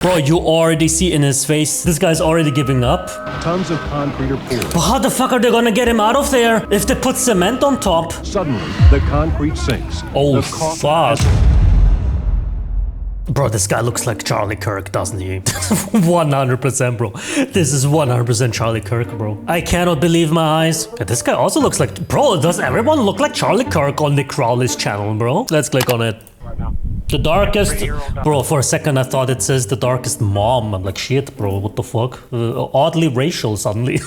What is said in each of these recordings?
Bro, you already see in his face, this guy's already giving up. Tons of concrete are poured. But how the fuck are they gonna get him out of there if they put cement on top? Suddenly, the concrete sinks. Oh, The coffin fuck. has- Bro, this guy looks like Charlie Kirk, doesn't he? 100%, bro. This is 100% Charlie Kirk, bro. I cannot believe my eyes. Yeah, this guy also looks like... Bro, does everyone look like Charlie Kirk on Nick Crowley's channel, bro? Let's click on it. The darkest... Bro, for a second I thought it says the darkest mom. I'm like, shit, bro, what the fuck? Oddly racial suddenly.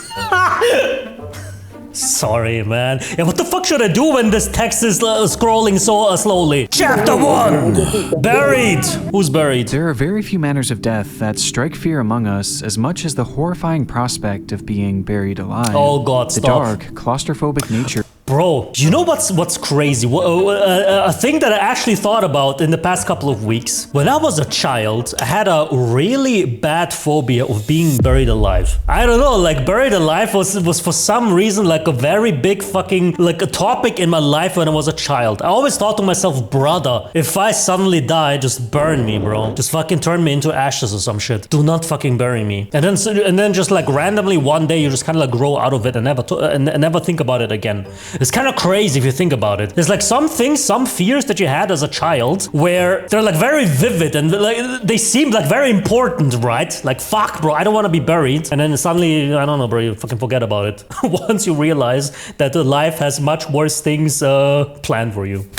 Sorry, man. Yeah, what the fuck should I do when this text is scrolling so slowly? Chapter 1! Buried! Who's buried? There are very few manners of death that strike fear among us as much as the horrifying prospect of being buried alive. Oh god, The stop. dark, claustrophobic nature. Bro, you know what's crazy? A thing that I actually thought about in the past couple of weeks. When I was a child, I had a really bad phobia of being buried alive. I don't know, like buried alive was for some reason like a very big fucking like a topic in my life when I was a child. I always thought to myself, brother, if I suddenly die, just burn me, bro. Just fucking turn me into ashes or some shit. Do not fucking bury me. And then just like randomly one day you just kind of like grow out of it and never think about it again. It's kind of crazy if you think about it. There's like some things, some fears that you had as a child where they're like very vivid and like they seem like very important, right? Like, fuck, bro, I don't want to be buried. And then suddenly, I don't know, bro, you fucking forget about it. Once you realize that life has much worse things planned for you.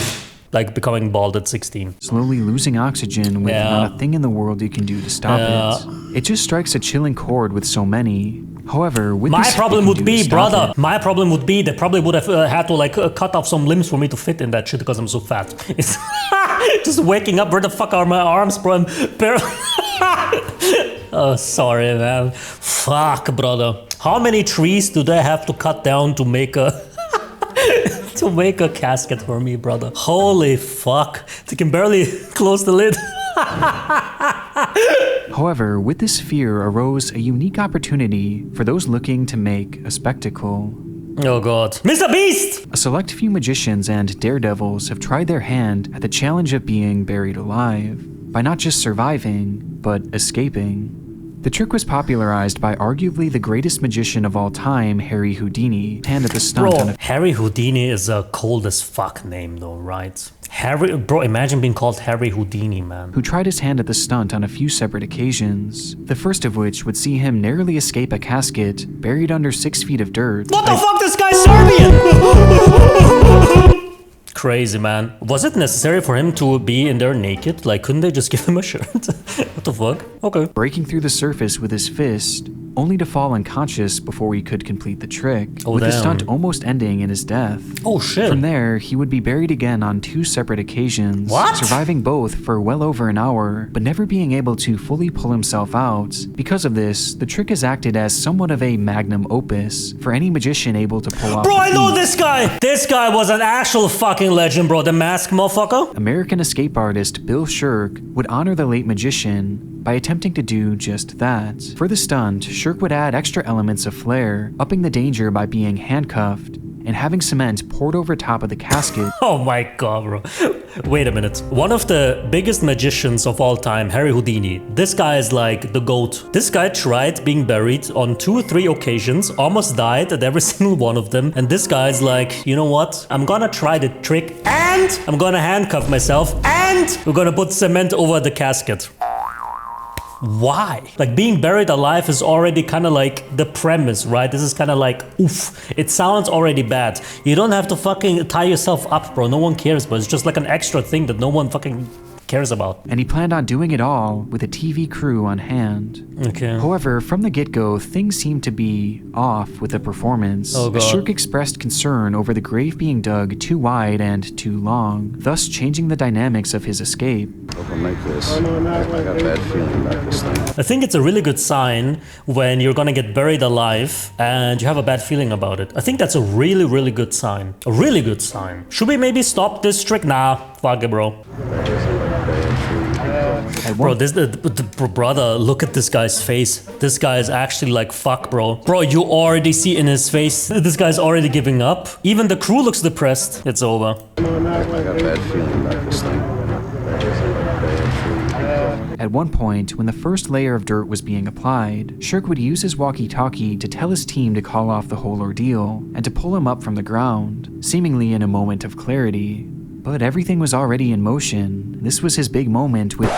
Like becoming bald at 16. Slowly losing oxygen with not a thing in the world you can do to stop it. It just strikes a chilling chord with so many. However, with my problem would be, brother, my problem would be they probably would have had to like cut off some limbs for me to fit in that shit because I'm so fat. It's just waking up, where the fuck are my arms, bro? I'm oh, sorry, man. Fuck, brother. How many trees do they have to cut down to make a... to make a casket for me, brother? Holy fuck. They can barely close the lid. However, with this fear arose a unique opportunity for those looking to make a spectacle. Oh god. Mr. Beast! A select few magicians and daredevils have tried their hand at the challenge of being buried alive, by not just surviving, but escaping. The trick was popularized by arguably the greatest magician of all time, Harry Houdini, hand at the stunt on a... Harry Houdini is a cold as fuck name though, right? Bro, imagine being called Harry Houdini, man. Who tried his hand at the stunt on a few separate occasions, the first of which would see him narrowly escape a casket buried under 6 feet of dirt. What the fuck, this guy's Serbian! Crazy, man. Was it necessary for him to be in there naked? Like, couldn't they just give him a shirt? What the fuck? Okay. Breaking through the surface with his fist, only to fall unconscious before he could complete the trick, with the stunt almost ending in his death. Oh shit. From there, he would be buried again on 2 separate occasions, surviving both for well over an hour, but never being able to fully pull himself out. Because of this, the trick is acted as somewhat of a magnum opus for any magician able to pull off. Bro, I know this guy! This guy was an actual fucking legend, bro. The mask motherfucker. American escape artist Bill Sherk would honor the late magician by attempting to do just that. For the stunt, Sherk would add extra elements of flair, upping the danger by being handcuffed and having cement poured over top of the casket. Oh my god, bro. Wait a minute. One of the biggest magicians of all time, Harry Houdini. This guy is like the GOAT. This guy tried being buried on 2 or 3 occasions, almost died at every single one of them. And this guy's like, you know what? I'm gonna try the trick and I'm gonna handcuff myself and we're gonna put cement over the casket. Why? Like, being buried alive is already kind of like the premise, right? This is kind of like, oof. It sounds already bad. You don't have to fucking tie yourself up, bro. No one cares, but it's just like an extra thing that no one fucking cares about. And he planned on doing it all with a TV crew on hand. Okay. However, from the get-go, things seemed to be off with the performance. Oh, God. Sherk expressed concern over the grave being dug too wide and too long, thus changing the dynamics of his escape. Open like this. I got a bad feeling about this thing. I think it's a really good sign when you're gonna get buried alive and you have a bad feeling about it. I think that's a really, really good sign. A really good sign. Should we maybe stop this trick? Nah, fuck it, bro. Bro, brother, look at this guy's face. This guy is actually like, fuck, bro. Bro, you already see in his face, this guy's already giving up. Even the crew looks depressed. It's over. I got a bad feeling about this thing. At one point, when the first layer of dirt was being applied, Sherk would use his walkie-talkie to tell his team to call off the whole ordeal and to pull him up from the ground, seemingly in a moment of clarity. But everything was already in motion. This was his big moment with—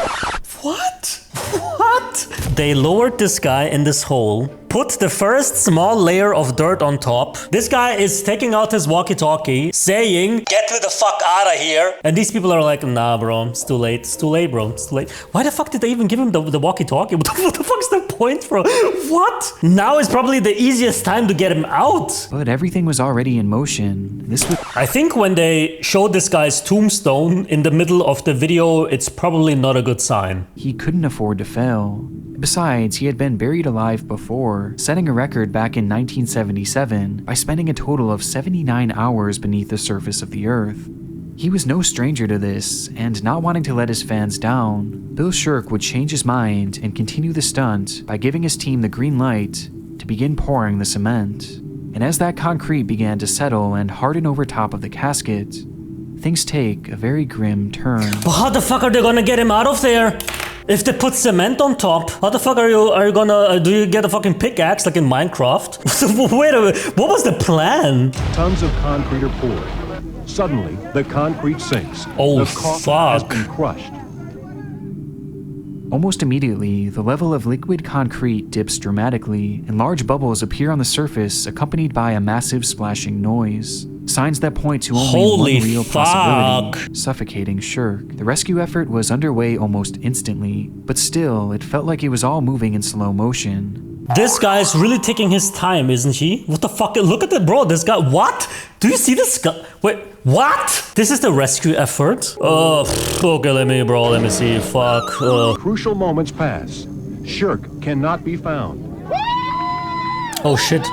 What? What? They lowered this guy in this hole, put the first small layer of dirt on top. This guy is taking out his walkie-talkie, saying, "Get me the fuck out of here." And these people are like, "Nah, bro, it's too late. It's too late, bro. It's too late." Why the fuck did they even give him the walkie-talkie? What the fuck's the point, bro? What? Now is probably the easiest time to get him out. But everything was already in motion. This was— I think when they showed this guy's tombstone in the middle of the video, it's probably not a good sign. He couldn't afford to fail. Besides, he had been buried alive before, setting a record back in 1977 by spending a total of 79 hours beneath the surface of the Earth. He was no stranger to this, and not wanting to let his fans down, Bill Sherk would change his mind and continue the stunt by giving his team the green light to begin pouring the cement. And as that concrete began to settle and harden over top of the casket, things take a very grim turn. But how the fuck are they gonna get him out of there? If they put cement on top, how the fuck are you gonna, do you get a fucking pickaxe like in Minecraft? Wait a minute, what was the plan? Tons of concrete are poured. Suddenly, the concrete sinks. Oh, the coffin has fuck. been crushed. Almost immediately, the level of liquid concrete dips dramatically, and large bubbles appear on the surface accompanied by a massive splashing noise. Signs that point to only Holy one real possibility: fuck. suffocating Sherk. The rescue effort was underway almost instantly, but still, it felt like it was all moving in slow motion. This guy's really taking his time, isn't he? What the fuck? Look at that, bro. This guy, what? Do you see this guy? Wait, what? This is the rescue effort? Okay, let me see. Fuck. Crucial moments pass. Sherk cannot be found. Oh shit.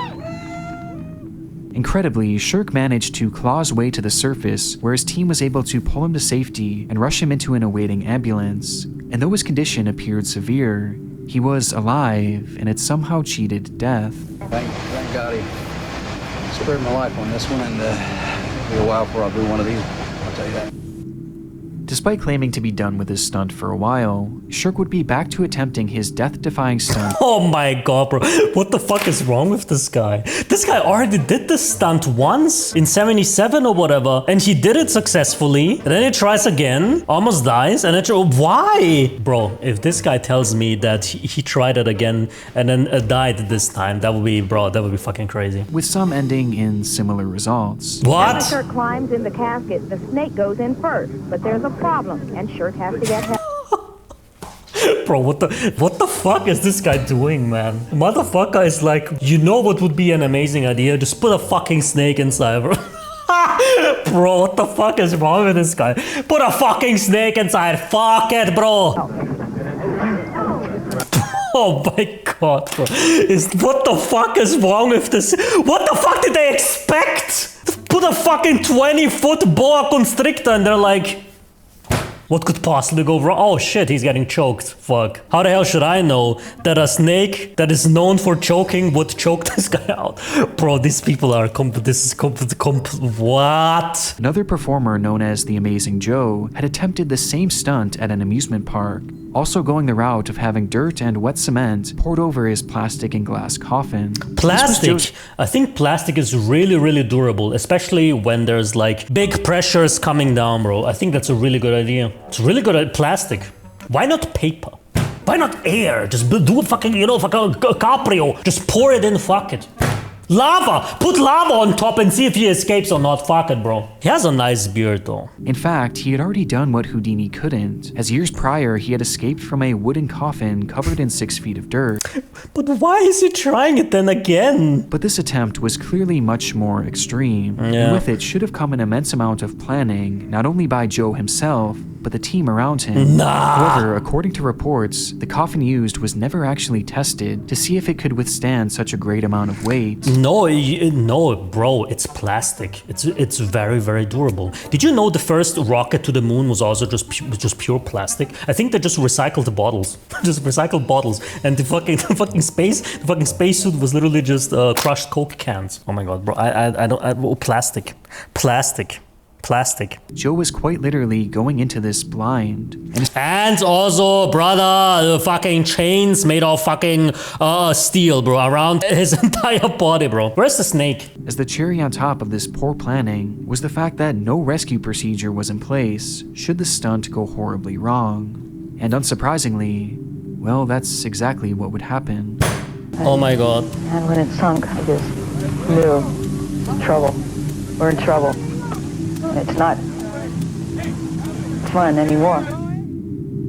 Incredibly, Sherk managed to claw his way to the surface, where his team was able to pull him to safety and rush him into an awaiting ambulance. And though his condition appeared severe, he was alive and had somehow cheated death. Thank God he spared my life on this one, and it'll be a while before I'll do one of these. I'll tell you that. Despite claiming to be done with his stunt for a while, Sherk would be back to attempting his death-defying stunt. Oh my god, bro. What the fuck is wrong with this guy? This guy already did this stunt once in 77 or whatever, and he did it successfully. And then he tries again, almost dies, and why? Bro, if this guy tells me that he tried it again and then died this time, that would be, bro, that would be fucking crazy. With some ending in similar results. What? As Sherk climbs in the casket, the snake goes in first, but there's a problem, and Sherk has to get help. Bro, what the fuck is this guy doing, man? Motherfucker is like, you know what would be an amazing idea? Just put a fucking snake inside, bro. Bro, what the fuck is wrong with this guy? Put a fucking snake inside. Fuck it, bro. Oh my god, bro. What the fuck is wrong with this? What the fuck did they expect? Put a fucking 20-foot boa constrictor and they're like, what could possibly go wrong? Oh shit, he's getting choked. Fuck. How the hell should I know that a snake that is known for choking would choke this guy out? Bro, these people are what? Another performer known as the Amazing Joe had attempted the same stunt at an amusement park, also going the route of having dirt and wet cement poured over his plastic and glass coffin. Plastic. I think plastic is really, really durable, especially when there's like big pressures coming down, bro. I think that's a really good idea. It's really good at plastic. Why not paper? Why not air? Just do a fucking, you know, fucking Caprio. Just pour it in, fuck it. Lava! Put lava on top and see if he escapes or not. Fuck it, bro. He has a nice beard, though. In fact, he had already done what Houdini couldn't, as years prior he had escaped from a wooden coffin covered in 6 feet of dirt. But why is he trying it then again? But this attempt was clearly much more extreme, Yeah. and with it should have come an immense amount of planning, not only by Joe himself, but the team around him. Nah. However, according to reports, the coffin used was never actually tested to see if it could withstand such a great amount of weight. No, no, bro, it's plastic. It's very, very durable. Did you know the first rocket to the moon was also just pure plastic? I think they just recycled the bottles, just recycled bottles, and the fucking spacesuit was literally just crushed Coke cans. Oh my god, bro, plastic. Plastic. Joe was quite literally going into this blind. And also, brother, the fucking chains made of fucking steel, bro, around his entire body, bro. Where's the snake? As the cherry on top of this poor planning was the fact that no rescue procedure was in place should the stunt go horribly wrong. And unsurprisingly, well, that's exactly what would happen. Oh my god. And when it sunk, I just knew trouble. We're in trouble. It's not fun anymore.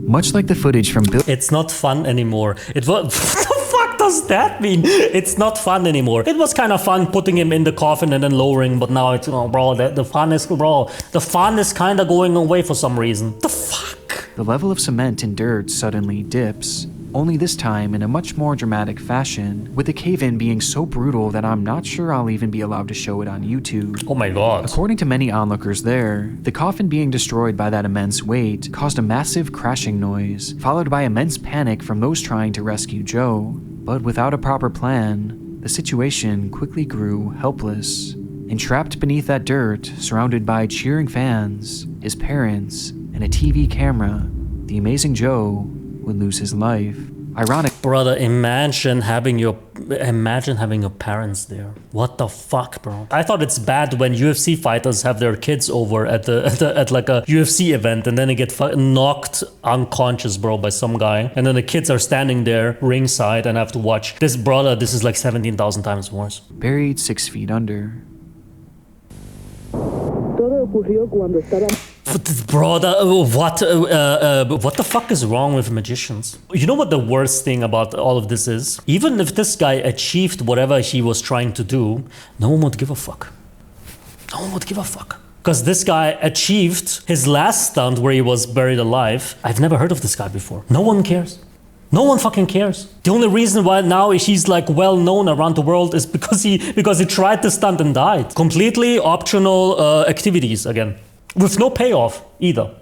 Much like the footage from Bill. It's not fun anymore. It was. What the fuck does that mean? It's not fun anymore. It was kind of fun putting him in the coffin and then lowering, but now it's, bro, the fun is, bro, the fun is kind of going away for some reason. The fuck? The level of cement and dirt suddenly dips, only this time in a much more dramatic fashion, with the cave-in being so brutal that I'm not sure I'll even be allowed to show it on YouTube. Oh my god. According to many onlookers there, the coffin being destroyed by that immense weight caused a massive crashing noise, followed by immense panic from those trying to rescue Joe. But without a proper plan, the situation quickly grew helpless. Entrapped beneath that dirt, surrounded by cheering fans, his parents, and a TV camera, the amazing Joe would lose his life. Ironic. Brother, imagine having your parents there. What the fuck, bro? I thought it's bad when UFC fighters have their kids over at like a UFC event and then they get knocked unconscious, bro, by some guy. And then the kids are standing there ringside and have to watch this. Brother, this is like 17,000 times worse. Buried 6 feet under. Brother, what the fuck is wrong with magicians? You know what the worst thing about all of this is? Even if this guy achieved whatever he was trying to do, no one would give a fuck. No one would give a fuck. Because this guy achieved his last stunt where he was buried alive. I've never heard of this guy before. No one cares. No one fucking cares. The only reason why now he's like well known around the world is because he tried the stunt and died. Completely optional activities again. With no payoff either.